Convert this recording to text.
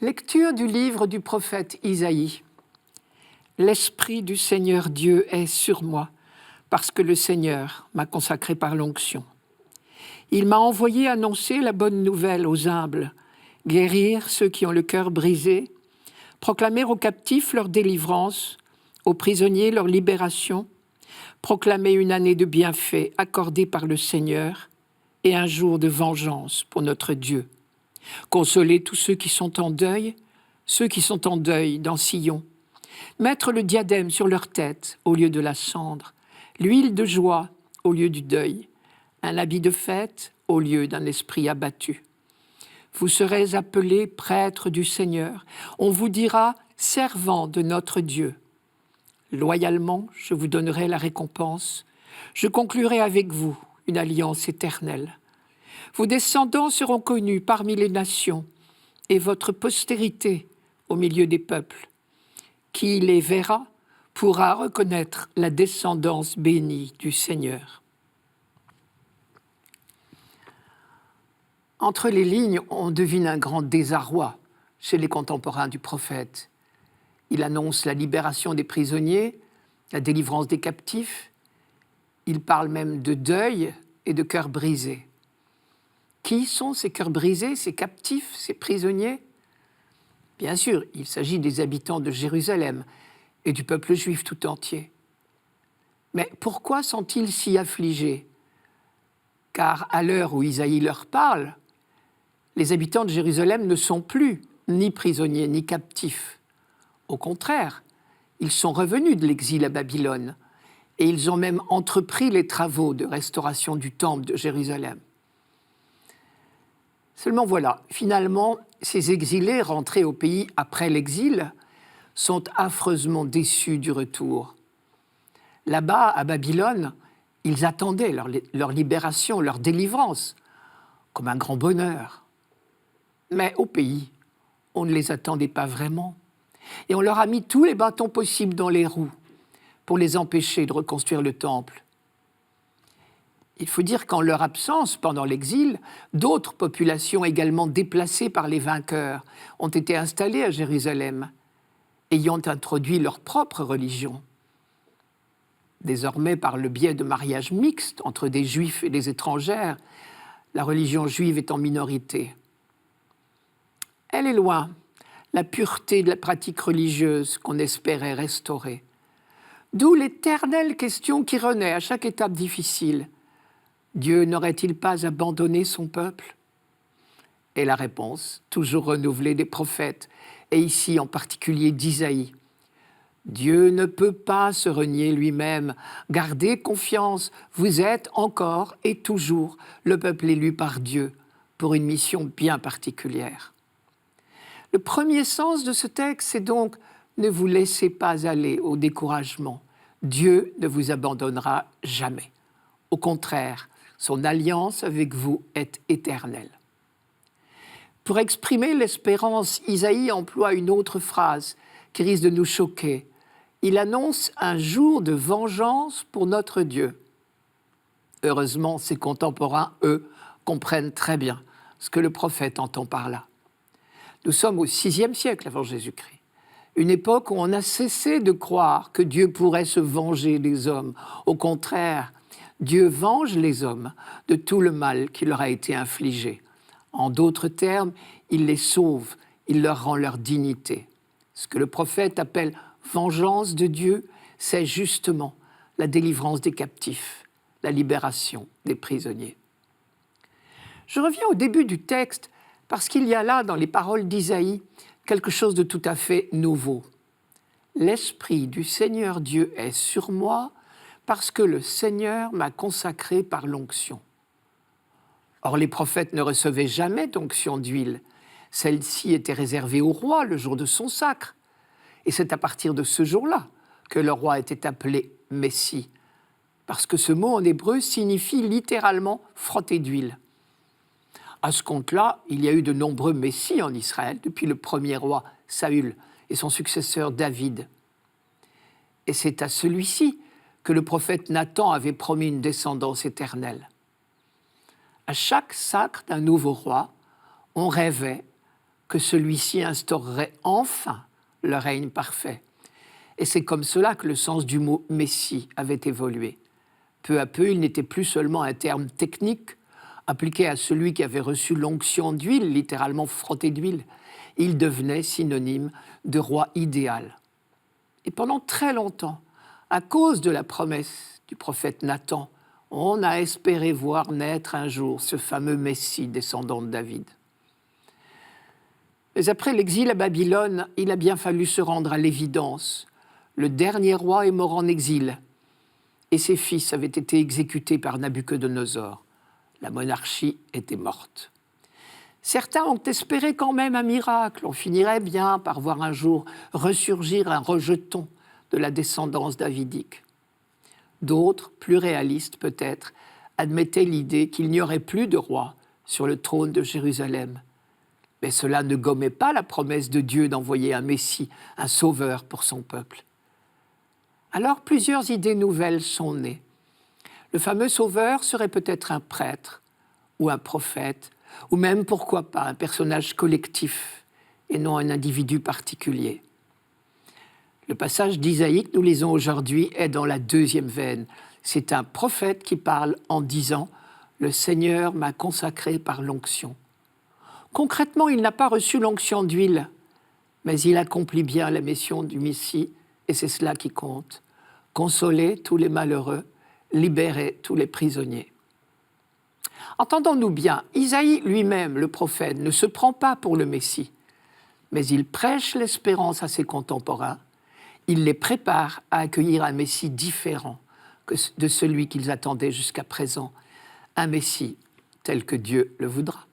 Lecture du livre du prophète Isaïe. L'Esprit du Seigneur Dieu est sur moi, parce que le Seigneur m'a consacré par l'onction. Il m'a envoyé annoncer la bonne nouvelle aux humbles, guérir ceux qui ont le cœur brisé, proclamer aux captifs leur délivrance, aux prisonniers leur libération, proclamer une année de bienfaits accordée par le Seigneur et un jour de vengeance pour notre Dieu. Consoler tous ceux qui sont en deuil, ceux qui sont en deuil dans Sion. Mettre le diadème sur leur tête au lieu de la cendre, l'huile de joie au lieu du deuil, un habit de fête au lieu d'un esprit abattu. Vous serez appelés prêtres du Seigneur. On vous dira servants de notre Dieu. Loyalement, je vous donnerai la récompense. Je conclurai avec vous une alliance éternelle. Vos descendants seront connus parmi les nations et votre postérité au milieu des peuples. Qui les verra pourra reconnaître la descendance bénie du Seigneur. Entre les lignes, on devine un grand désarroi chez les contemporains du prophète. Il annonce la libération des prisonniers, la délivrance des captifs. Il parle même de deuil et de cœurs brisés. Qui sont ces cœurs brisés, ces captifs, ces prisonniers ? Bien sûr, il s'agit des habitants de Jérusalem et du peuple juif tout entier. Mais pourquoi sont-ils si affligés ? Car à l'heure où Isaïe leur parle, les habitants de Jérusalem ne sont plus ni prisonniers ni captifs. Au contraire, ils sont revenus de l'exil à Babylone et ils ont même entrepris les travaux de restauration du temple de Jérusalem. Seulement voilà, finalement, ces exilés rentrés au pays après l'exil sont affreusement déçus du retour. Là-bas, à Babylone, ils attendaient leur libération, leur délivrance, comme un grand bonheur. Mais au pays, on ne les attendait pas vraiment. Et on leur a mis tous les bâtons possibles dans les roues pour les empêcher de reconstruire le temple. Il faut dire qu'en leur absence, pendant l'exil, d'autres populations également déplacées par les vainqueurs ont été installées à Jérusalem, ayant introduit leur propre religion. Désormais, par le biais de mariages mixtes entre des juifs et des étrangères, la religion juive est en minorité. Elle est loin, la pureté de la pratique religieuse qu'on espérait restaurer. D'où l'éternelle question qui renaît à chaque étape difficile. Dieu n'aurait-il pas abandonné son peuple ? Et la réponse, toujours renouvelée des prophètes, et ici en particulier d'Isaïe. Dieu ne peut pas se renier lui-même. Gardez confiance, vous êtes encore et toujours le peuple élu par Dieu pour une mission bien particulière. Le premier sens de ce texte, c'est donc « Ne vous laissez pas aller au découragement. Dieu ne vous abandonnera jamais. Au contraire, son alliance avec vous est éternelle. » Pour exprimer l'espérance, Isaïe emploie une autre phrase qui risque de nous choquer. Il annonce un jour de vengeance pour notre Dieu. Heureusement, ses contemporains, eux, comprennent très bien ce que le prophète entend par là. Nous sommes au VIe siècle avant Jésus-Christ, une époque où on a cessé de croire que Dieu pourrait se venger des hommes. Au contraire, Dieu venge les hommes de tout le mal qui leur a été infligé. En d'autres termes, il les sauve, il leur rend leur dignité. Ce que le prophète appelle vengeance de Dieu, c'est justement la délivrance des captifs, la libération des prisonniers. Je reviens au début du texte parce qu'il y a là, dans les paroles d'Isaïe, quelque chose de tout à fait nouveau. L'Esprit du Seigneur Dieu est sur moi, parce que le Seigneur m'a consacré par l'onction. Or, les prophètes ne recevaient jamais d'onction d'huile. Celle-ci était réservée au roi le jour de son sacre. Et c'est à partir de ce jour-là que le roi était appelé Messie, parce que ce mot en hébreu signifie littéralement « frotter d'huile ». À ce compte-là, il y a eu de nombreux messies en Israël, depuis le premier roi Saül et son successeur David. Et c'est à celui-ci que le prophète Nathan avait promis une descendance éternelle. À chaque sacre d'un nouveau roi, on rêvait que celui-ci instaurerait enfin le règne parfait. Et c'est comme cela que le sens du mot « Messie » avait évolué. Peu à peu, il n'était plus seulement un terme technique appliqué à celui qui avait reçu l'onction d'huile, littéralement frotté d'huile. Il devenait synonyme de roi idéal. Et pendant très longtemps, à cause de la promesse du prophète Nathan, on a espéré voir naître un jour ce fameux Messie descendant de David. Mais après l'exil à Babylone, il a bien fallu se rendre à l'évidence. Le dernier roi est mort en exil et ses fils avaient été exécutés par Nabuchodonosor. La monarchie était morte. Certains ont espéré quand même un miracle. On finirait bien par voir un jour ressurgir un rejeton de la descendance davidique. D'autres, plus réalistes peut-être, admettaient l'idée qu'il n'y aurait plus de roi sur le trône de Jérusalem. Mais cela ne gommait pas la promesse de Dieu d'envoyer un Messie, un sauveur pour son peuple. Alors plusieurs idées nouvelles sont nées. Le fameux sauveur serait peut-être un prêtre ou un prophète, ou même, pourquoi pas, un personnage collectif et non un individu particulier. Le passage d'Isaïe que nous lisons aujourd'hui est dans la deuxième veine. C'est un prophète qui parle en disant « Le Seigneur m'a consacré par l'onction ». Concrètement, il n'a pas reçu l'onction d'huile, mais il accomplit bien la mission du Messie, et c'est cela qui compte. Consoler tous les malheureux, libérer tous les prisonniers. Entendons-nous bien, Isaïe lui-même, le prophète, ne se prend pas pour le Messie, mais il prêche l'espérance à ses contemporains. Il les prépare à accueillir un Messie différent de celui qu'ils attendaient jusqu'à présent, un Messie tel que Dieu le voudra.